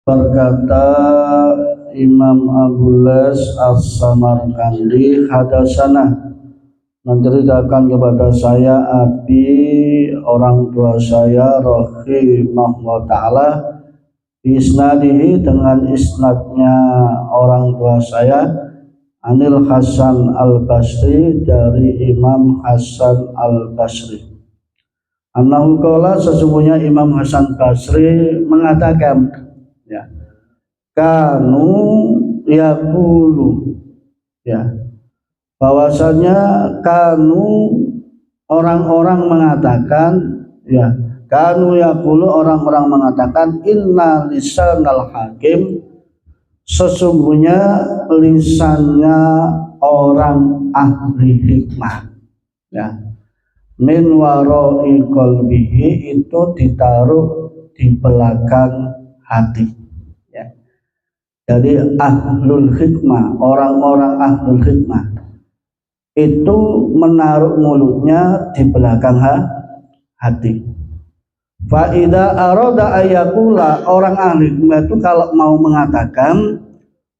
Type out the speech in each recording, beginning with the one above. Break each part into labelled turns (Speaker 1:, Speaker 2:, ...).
Speaker 1: Berkata Imam Abulas As-Samarkandi, hadasana, menceritakan kepada saya abi, orang tua saya, rahimahullah ta'ala, isnadihi, dengan isnadnya orang tua saya, Anil Hasan Al-Basri, dari Imam Hasan Al-Basri, annahu qala, sesungguhnya Imam Hasan Basri mengatakan, ya, kanu yaqulu, ya, bahwasanya kanu, orang-orang mengatakan, ya, kanu yaqulu, orang-orang mengatakan, inna lisanal hakim, sesungguhnya lisannya orang ahli hikmah, ya, min waroi qalbihi, itu ditaruh di belakang hati, ya. Jadi ahlul hikmah, orang-orang ahlul hikmah itu menaruh mulutnya di belakang hati. Fa'idha aroda ayakula, orang ahli hikmah itu kalau mau mengatakan,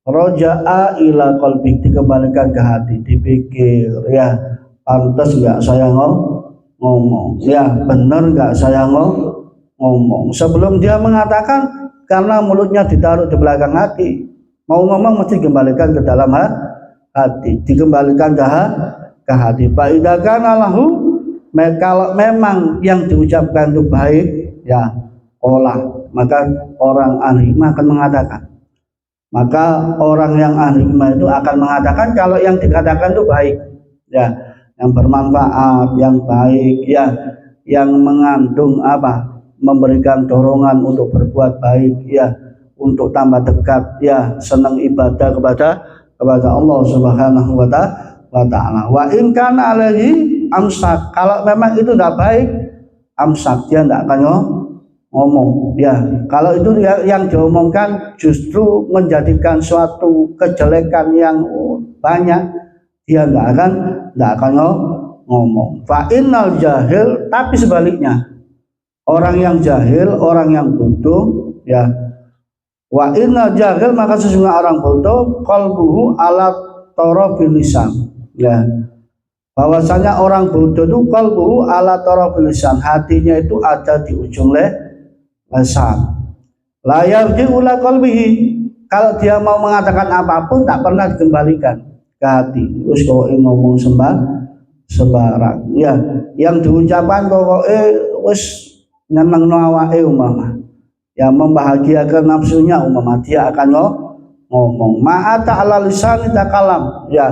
Speaker 1: roja'a ila qalbi, dikembalikan ke hati, dipikir, ya, pantas nggak saya ngomong, ya, benar nggak saya ngomong, sebelum dia mengatakan, karena mulutnya ditaruh di belakang hati, mau ngomong mesti dikembalikan ke dalam hati, dikembalikan ke hati. Fa'idha lahu, kalau memang yang diucapkan itu baik, ya, olah, maka orang ahli hikmah akan mengatakan, maka orang yang ahli hikmah itu akan mengatakan kalau yang dikatakan itu baik, ya, yang bermanfaat, yang baik, ya, yang mengandung apa, memberikan dorongan untuk berbuat baik, ya, untuk tambah dekat, ya, senang ibadah kepada Allah Subhanahu wa ta'ala. Wa in kana alaihi amsak, kalau memang itu tidak baik, amsak, dia tidak akan ngomong, ya. Kalau itu yang diomongkan justru menjadikan suatu kejelekan yang banyak, dia tidak akan ngomong. Fa innal jahil, tapi sebaliknya, orang yang jahil, orang yang bodoh, ya, wa innal jahil, maka sesungguhnya orang bodoh, qalbuhu ala tarafil lisan, ya, bahwasanya orang bodoh itu qalbuhu ala tarafil lisan, hatinya itu ada di ujung lisan. La yarji'u ila qalbihi, kalau dia mau mengatakan apapun tak pernah dikembalikan ke hati, terus kok ngomong sembarang, ya, yang diucapkan kok wis nyenengno awake umpama, ya, membahagiakan nafsunya umpama, dia akan ngomong. Ma'ata ala lisan takalam, ya,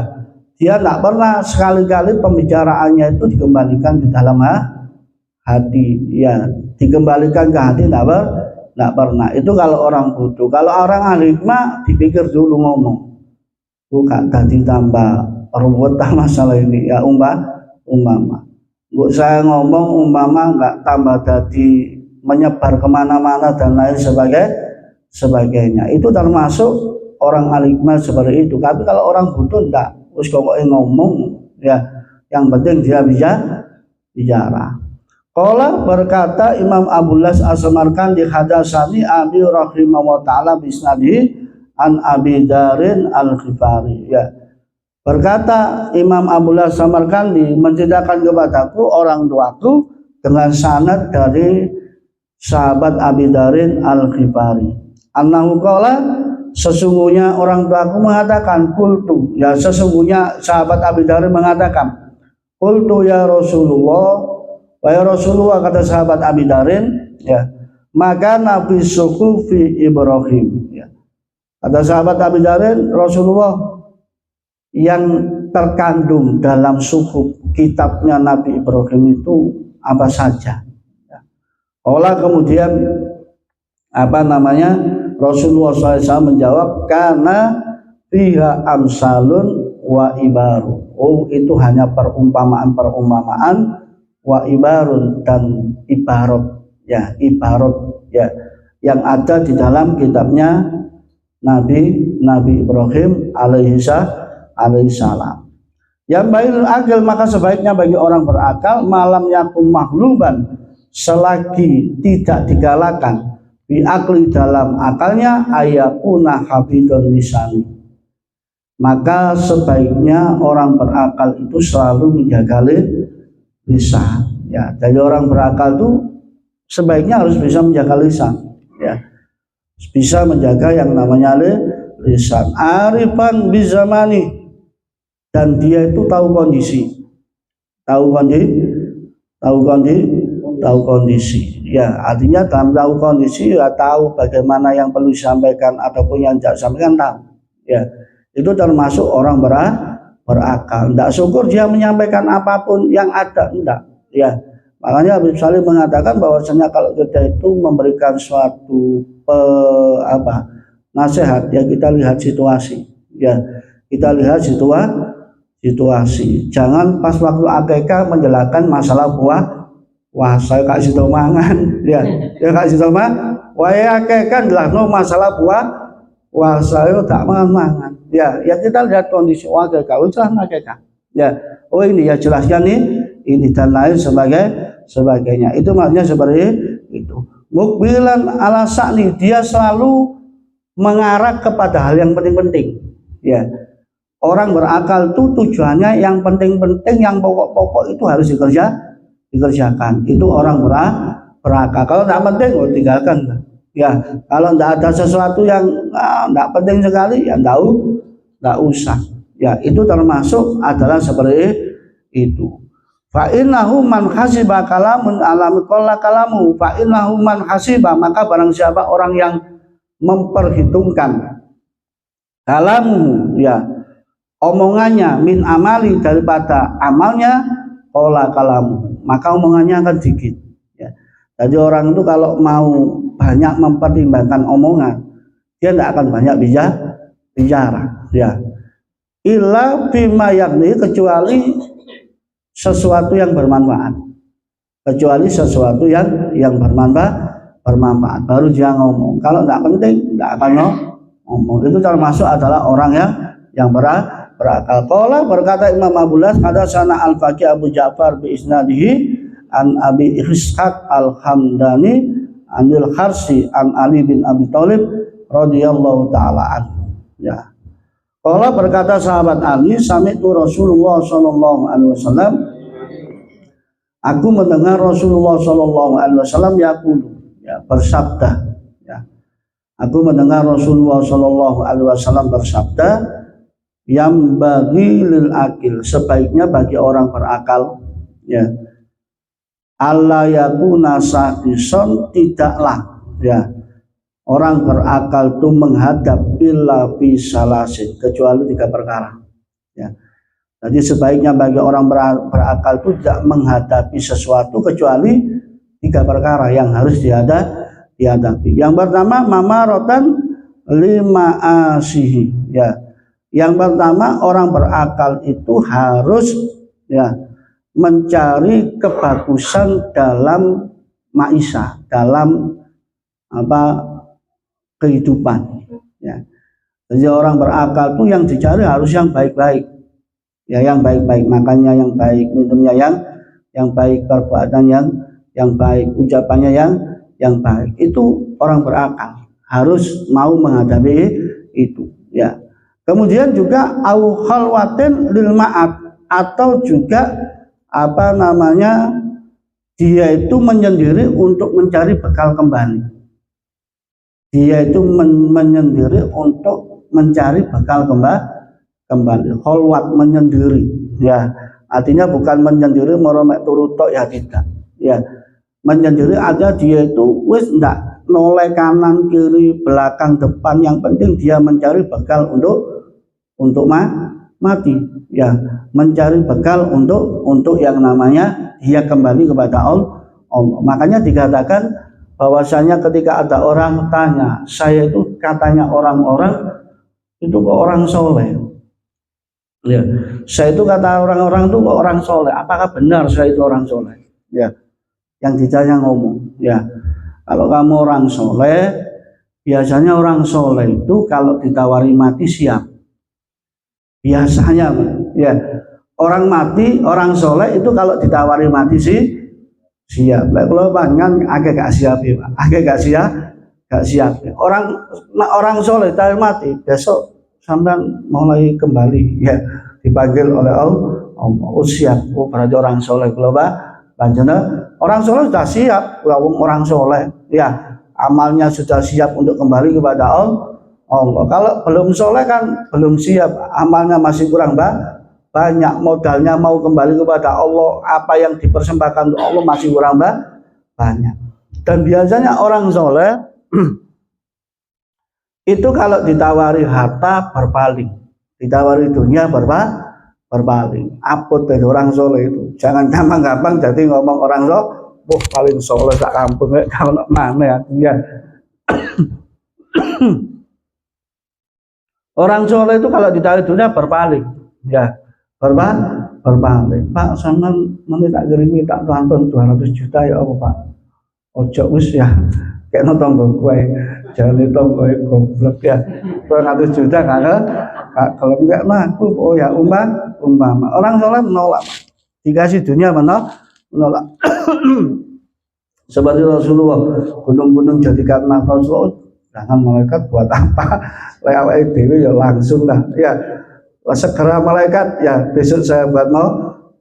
Speaker 1: dia tidak pernah sekali-kali pembicaraannya itu dikembalikan ke dalam hati, ya, dikembalikan ke hati tidak pernah. Itu kalau orang bodoh. Kalau orang ahli hikmah dipikir dulu ngomong, bukan tadi tambah ruwet masalah ini, ya, umpama saya ngomong umpama nggak tambah jadi menyebar kemana-mana dan lain sebagainya, itu termasuk orang ahli hikmah seperti itu. Tapi kalau orang butuh enggak, terus pokoknya ngomong, ya, yang penting dia bisa bicara. Qala, berkata Imam Abulas As-Samarkandi, hadasani abi rahimahullah ta'ala bisnadi an Abi Darin Al-Ghifari, ya. Berkata Imam Abulas Samarkandi, menceritakan kepadaku orang tuaku dengan sanad dari sahabat Abi Darin Al-Ghifari, annahu qala, sesungguhnya orang tuaku mengatakan, qultu, ya, sesungguhnya sahabat Abi Darin mengatakan, qultu ya Rasulullah, wahai Rasulullah, kata sahabat Abi Darin, ya, maka Nabi sukufi Ibrahim, ya, kata sahabat Abi Darin, Rasulullah, yang terkandung dalam suhuf kitabnya Nabi Ibrahim itu apa saja, ya. Olah, kemudian Rasulullah SAW menjawab, karena fiha amsalun wa ibaru, oh, itu hanya perumpamaan wa ibarun, dan ibarat, ya, yang ada di dalam kitabnya Nabi Ibrahim alaihi salam. Yang baik akal, maka sebaiknya bagi orang berakal, malam yakum mahluban, selagi tidak digalakkan, akli dalam akalnya ayakuna hafidun lisani, maka sebaiknya orang berakal itu selalu menjaga lisan. Ya, jadi orang berakal itu sebaiknya harus bisa menjaga lisan, ya, bisa menjaga yang namanya lisan. Arifan bizamani, dan dia itu tahu kondisi, tahu kondisi. Ya, artinya dalam tahu kondisi ya tahu bagaimana yang perlu disampaikan ataupun yang tidak disampaikan tahu. Ya, itu termasuk orang berakal. Tidak syukur dia menyampaikan apapun yang ada, enggak. Ya, makanya Habib Salim mengatakan bahwasanya kalau kita itu memberikan suatu nasihat, ya kita lihat situasi. Ya, kita lihat situasi. Jangan pas waktu akikah menjelaskan masalah wah saya kasih tahu mangan, ya kasih tahu wah akikah jelasno masalah wah saya tak mangan. Ya kita lihat kondisi akikah, akikah. Ya, oh ini ya jelaskan ini dan lain sebagainya. Itu maksudnya seperti itu. Mukbilan ala sa'ni, dia selalu mengarah kepada hal yang penting-penting. Ya. Orang berakal itu tujuannya yang penting-penting, yang pokok-pokok itu harus dikerjakan. Itu orang berakal. Kalau tidak penting, tinggalkan. Ya, kalau tidak ada sesuatu yang tidak penting sekali, ya tidak usah. Ya, itu termasuk adalah seperti itu. Fa innahu man hasiba kalamun alam qalla kalamu, fa innahu man hasiba, maka barang siapa orang yang memperhitungkan kalamu, ya omongannya, min amali, daripada amalnya, qalla kalamu, maka omongannya akan sedikit. Ya. Jadi orang itu kalau mau banyak mempertimbangkan omongan, dia tidak akan banyak bicara. Ya. Illa bima yakni, kecuali sesuatu yang bermanfaat, yang bermanfaat baru dia ngomong. Kalau tidak penting tidak akan ngomong. Itu termasuk adalah orang yang berakal. Qala, berkata Imam Abu Las, ada sana al-Faqih Abu Ja'far bi isnadihi an Abi Ishaq al-Hamdani anil Harsi an Ali bin Abi Thalib radhiyallahu taala anhu. Ya. Qala, berkata sahabat Ali, sami'tu Rasulullah sallallahu alaihi wasallam, aku mendengar Rasulullah sallallahu alaihi wasallam yaqulu, ya, bersabda, ya. Aku mendengar Rasulullah sallallahu alaihi wasallam bersabda, yang bagi lil akil, sebaiknya bagi orang berakal, ya, alla yakuna sa'ison, tidaklah, ya, orang berakal itu menghadap illa fi salasin, kecuali 3 perkara. Ya. Jadi sebaiknya bagi orang berakal itu tidak menghadapi sesuatu kecuali 3 perkara yang harus dihadapi. Yang pertama mamarotan lima asihi. Ya. Yang pertama orang berakal itu harus, ya, mencari kebagusan dalam maisha, dalam kehidupan, ya. Jadi orang berakal itu yang dicari harus yang baik-baik, ya, yang baik-baik, makannya yang baik, minumnya yang baik, perbuatan yang baik, ucapannya yang baik. Itu orang berakal harus mau menghadapi itu, ya. Kemudian juga au khalwatin lil ma'ad, atau juga dia itu menyendiri untuk mencari bekal kembali. Dia itu menyendiri untuk mencari bekal kembali. Khalwat, menyendiri, ya. Artinya bukan menyendiri meromek turutok, ya tidak. Ya. Menyendiri ada dia itu wis ndak noleh kanan kiri belakang depan, yang penting dia mencari bekal untuk mati, ya, mencari bekal untuk yang namanya dia kembali kepada Allah. Makanya dikatakan bahwasanya ketika ada orang tanya, saya itu katanya orang-orang itu kok orang soleh, ya, saya itu kata orang-orang itu kok orang soleh, apakah benar saya itu orang soleh? Ya, yang ditanya ngomong, ya, kalau kamu orang soleh, biasanya orang soleh itu kalau ditawari mati siap, biasanya, ya, orang mati, orang soleh itu kalau ditawari mati sih siap. Kalau panjang agak gak siap, ya, agak gak gak siap. Orang soleh tahu mati, besok sampean mulai kembali ya dipanggil oleh Allah. Oh siap, berarti orang soleh. Kalau panjenengan orang soleh sudah siap, orang soleh ya amalnya sudah siap untuk kembali kepada Allah. Kalau belum soleh kan belum siap, amalnya masih kurang banyak, modalnya mau kembali kepada Allah, apa yang dipersembahkan untuk Allah masih kurang banyak. Dan biasanya orang soleh itu kalau ditawari harta berpaling, ditawari dunia berpaling. Apot dari orang soleh itu, jangan gampang-gampang jadi ngomong orang soleh, paling soleh sak kampung, kalau mana ya. Orang soleh itu kalau ditawari dunia berpaling, ya berpaling. Pak, sama nanti tak kirimi tak tonton 200 juta ya apa Pak? Ojo wis ya, kayak nonton gue, jangan ditonggo goblok ya. 200 juta kalau enggak mah aku ya umpama orang soleh menolak, dikasih dunia menolak. Seperti Rasulullah, gunung-gunung jadikan makhluk, jangan malaikat buat apa? Lewat dewi ya langsung lah ya, segera malaikat ya besok saya buat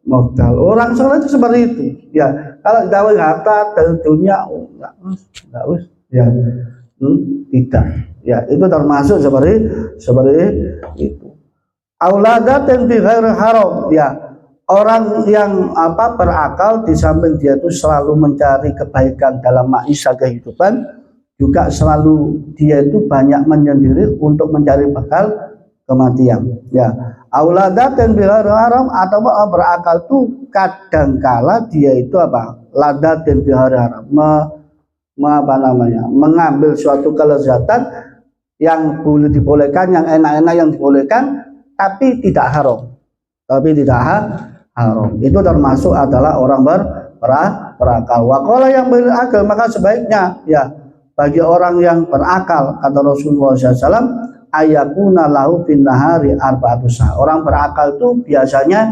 Speaker 1: modal. Orang soleh itu seperti itu ya. Kalau ditawari harta dari dunia enggak us ya tidak ya, itu termasuk seperti itu. Auladatin bi ghairi haram ya, orang yang berakal di samping dia itu selalu mencari kebaikan dalam maisha kehidupan, juga selalu dia itu banyak menyendiri untuk mencari bekal kematian ya. Auladatin bi ghairi haram, atau berakal itu kadangkala dia itu ladatin bi ghairi haram, mengambil suatu kelezatan yang boleh dibolehkan, yang enak-enak yang dibolehkan, tapi tidak haram. Itu termasuk adalah orang berakal. Waqala yang berakal, maka sebaiknya ya bagi orang yang berakal, kata Rasulullah SAW, ayakuna lahu bin nahari arba'atu sa'ah. Orang berakal itu biasanya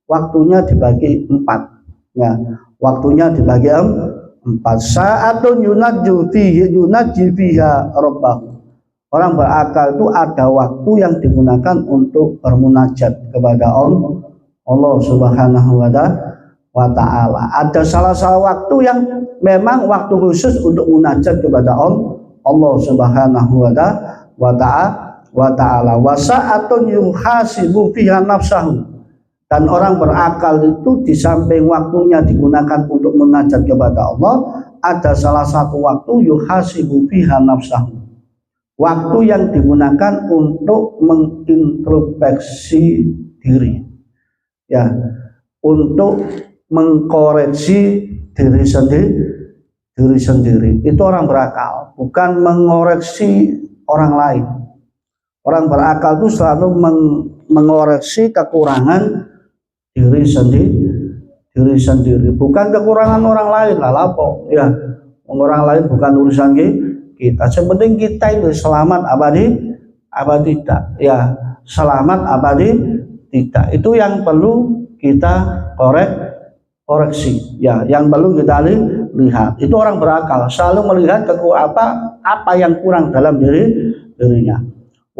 Speaker 1: waktunya dibagi 4 ya, waktunya dibagi 4 sa'atun yunajji fiha rabbahu. Orang berakal itu ada waktu yang digunakan untuk bermunajat kepada Allah Subhanahu wa ta'ala. Ada salah waktu yang memang waktu khusus untuk munajat kepada Allah Subhanahu wa ta'ala. Wa sa'atun yuhasibu fiha nafsahu. Dan orang berakal itu di samping waktunya digunakan untuk munajat kepada Allah, ada salah satu waktu yuhasibu fiha nafsahu, waktu yang digunakan untuk mengintrospeksi diri ya, untuk mengkoreksi diri sendiri. Itu orang berakal, bukan mengoreksi orang lain. Orang berakal itu selalu mengoreksi kekurangan diri sendiri, bukan kekurangan orang lain lah lapo ya. Orang lain bukan urusan kita. Sepenting kita itu selamat abadi tidak ya, selamat abadi tidak. Itu yang perlu kita koreksi ya, yang perlu kita lihat. Itu orang berakal selalu melihat apa yang kurang dalam dirinya.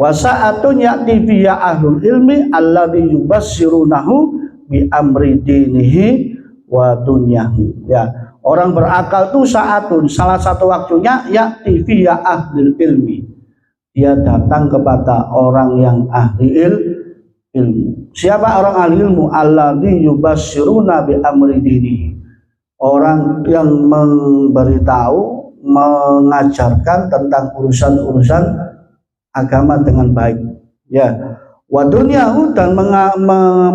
Speaker 1: Wasa'atun ya'ti biya ahlul ilmi alladhi yubassirunahu bi amri dinihi wa dunyahu ya. Orang berakal itu saatun, salah satu waktunya ya'ti biya ahlul ilmi, dia datang kepada orang yang ahli ilmu. Siapa orang ahli ilmu? Alladhi yubassiruna bi amri dinihi, orang yang memberitahu, mengajarkan tentang urusan-urusan agama dengan baik ya. Wa dunyahu, dan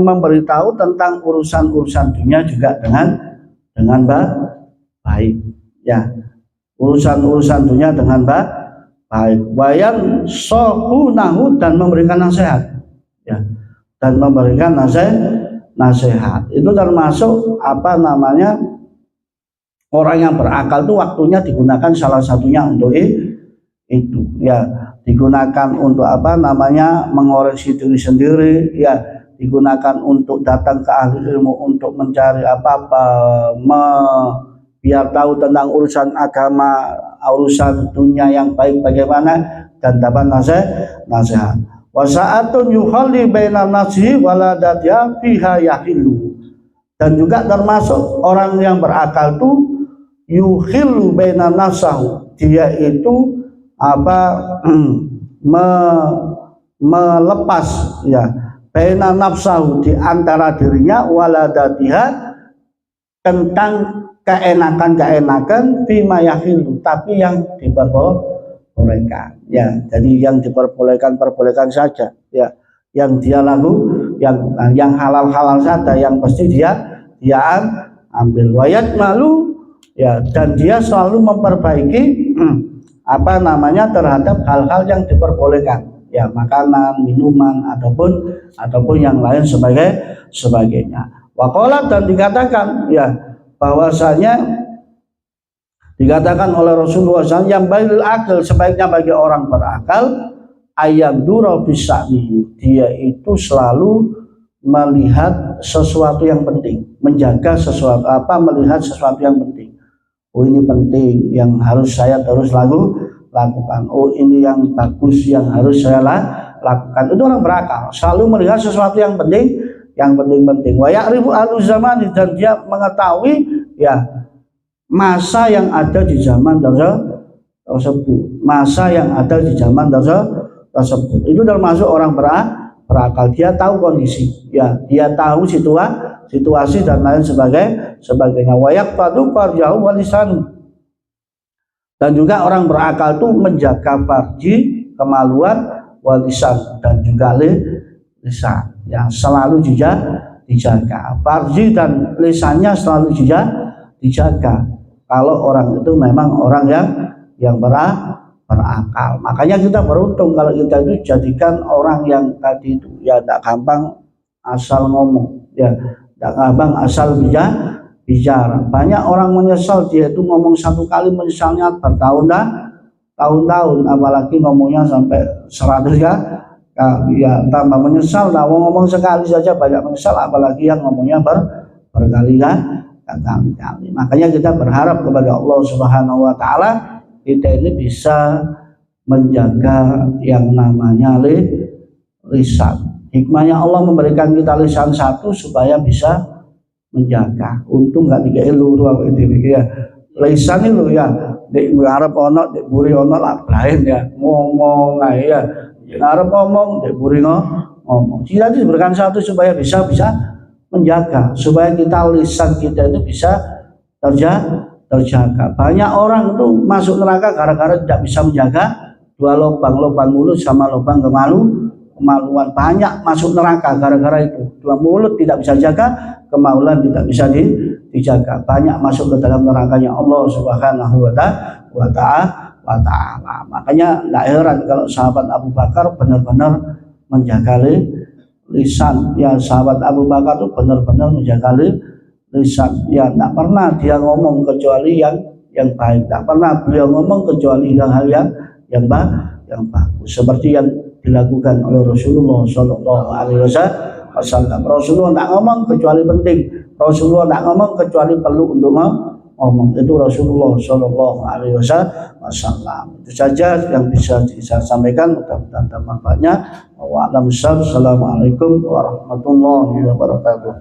Speaker 1: memberitahu tentang urusan-urusan dunia juga dengan baik ya, urusan-urusan dunia dengan baik. Wayan sohunahu, dan memberikan nasihat ya, dan memberikan nasihat. Itu termasuk orang yang berakal itu waktunya digunakan salah satunya untuk itu ya, digunakan untuk mengoreksi diri sendiri ya, digunakan untuk datang ke ahli ilmu untuk mencari biar tahu tentang urusan agama, urusan dunia yang baik bagaimana, dan dapat nasihat. Wasa'atun yukhalli bainan nasi waladatiha fiha yahilu. Dan juga termasuk orang yang berakal itu yukhillu bainan nasahu, dia itu melepas ya bainan nafsahu, di antara dirinya, waladatiha, tentang keenakan fima yahilu, tapi yang diperbolehkan ya. Jadi yang diperbolehkan saja ya, yang dia yang halal saja, yang pasti dia ambil. Wayat malu ya, dan dia selalu memperbaiki terhadap hal-hal yang diperbolehkan ya, makanan, minuman, ataupun yang lain sebagainya. Waqala, dan dikatakan ya, bahwasanya dikatakan oleh Rasulullah SAW, yang bailul akal, sebaiknya bagi orang berakal, ayam dura bisa'nihi, dia itu selalu melihat sesuatu yang penting, menjaga sesuatu, melihat sesuatu yang penting. Oh, ini penting, yang harus saya terus lakukan. Oh, ini yang bagus, yang harus saya lakukan. Itu orang berakal, selalu melihat sesuatu yang penting, Wa ya'rifu ahlu zamani, dan dia mengetahui ya masa yang ada di zaman tersebut. Masa yang ada di zaman tersebut itu termasuk orang berakal. Dia tahu kondisi, ya, dia tahu situasi dan lain sebagainya. Wa yaqtadu farjahu wa lisanu, dan juga orang berakal itu menjaga farji, kemaluan, wa lisan, dan juga lisan, yang selalu dijaga. Farji dan lisannya selalu dijaga. Kalau orang itu memang orang yang berakal. Makanya kita beruntung kalau kita itu jadikan orang yang tadi itu ya, tidak gampang asal ngomong ya, tidak gampang asal bicara. Banyak orang menyesal, dia itu ngomong satu kali menyesalnya bertahun-tahun, apalagi ngomongnya sampai 100 ya tambah menyesal. Nah, ngomong sekali saja banyak menyesal, apalagi yang ngomongnya berkali-kali. Makanya kita berharap kepada Allah Subhanahu wa taala, kita ini bisa menjaga yang namanya lisan. Hikmahnya Allah memberikan kita lisan satu supaya bisa menjaga. Untung nggak dikai luru ya. Lisan itu ya, di Arab ono, di buri ono lain ya, ngomong ya. Arab ngomong, di buri ngomong. Kita diberikan satu supaya bisa menjaga, supaya kita lisan kita itu bisa terjaga. Banyak orang itu masuk neraka gara-gara tidak bisa menjaga dua lubang mulut sama lubang kemaluan. Banyak masuk neraka gara-gara itu, dua mulut tidak bisa jaga, kemaluan tidak bisa dijaga. Banyak masuk ke dalam nerakanya Allah Subhanahu wa ta'ala. Makanya tidak heran kalau sahabat Abu Bakar benar-benar menjaga lisan ya. Sahabat Abu Bakar itu benar-benar menjaga lisan ya, tidak pernah dia ngomong kecuali yang baik, tidak pernah beliau ngomong kecuali hal yang bagus, seperti yang dilakukan oleh Rasulullah Shallallahu Alaihi Wasallam. Rasulullah tidak ngomong kecuali penting, Rasulullah tidak ngomong kecuali perlu untuk ngomong. Itu Rasulullah Shallallahu Alaihi Wasallam. Itu saja yang bisa saya sampaikan, mudah-mudahan bermanfaatnya. Assalamualaikum warahmatullahi wabarakatuh.